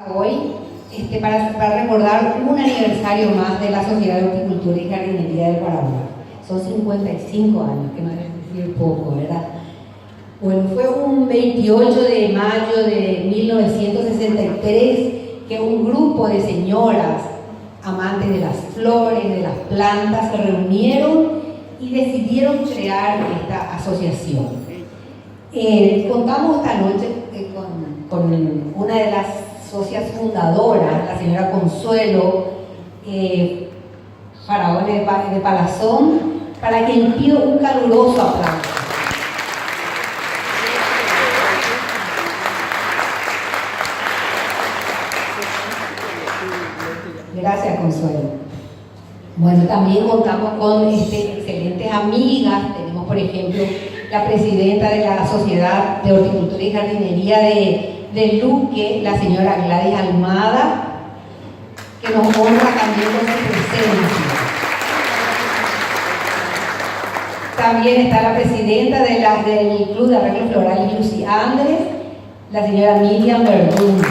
Hoy para recordar un aniversario más de la Sociedad de Horticultura y Jardinería del Paraguay. Son 55 años, que no es decir poco, ¿verdad? Bueno, fue un 28 de mayo de 1963 que un grupo de señoras amantes de las flores, de las plantas, se reunieron y decidieron crear esta asociación. Contamos esta noche con una de las socias fundadoras, la señora Consuelo Faraón de Palazón, para quien pido un caluroso aplauso. Gracias, Consuelo. Bueno, también contamos con excelentes amigas. Tenemos, por ejemplo, la presidenta de la Sociedad de Horticultura y Jardinería de Luque, la señora Gladys Almada, que nos honra también con su presencia. También está la presidenta del Club de Arreglo Floral Lucy Andrés, la señora Miriam Verdún.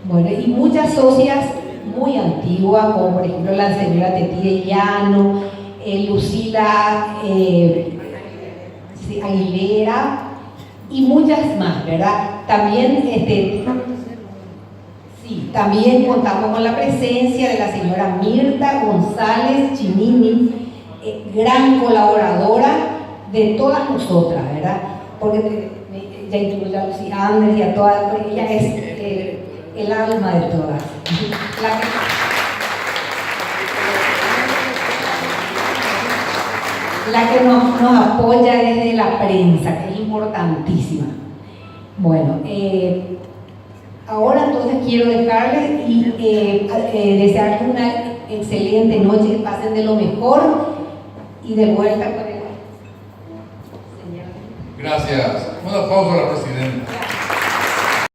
Bueno, y muchas socias muy antiguas, como por ejemplo la señora Tetí Llano, Lucila Aguilera y muchas más, ¿verdad? También, también contamos con la presencia de la señora Mirta González Chinini, gran colaboradora de todas nosotras, ¿verdad? Porque ya incluye a Lucy Andrés y a todas, porque ella es el alma de todas. La que nos apoya desde la prensa, que es importantísima. Bueno, ahora entonces quiero dejarles y desearles una excelente noche, que pasen de lo mejor y de vuelta con el señor. Gracias. Un aplauso a la presidenta.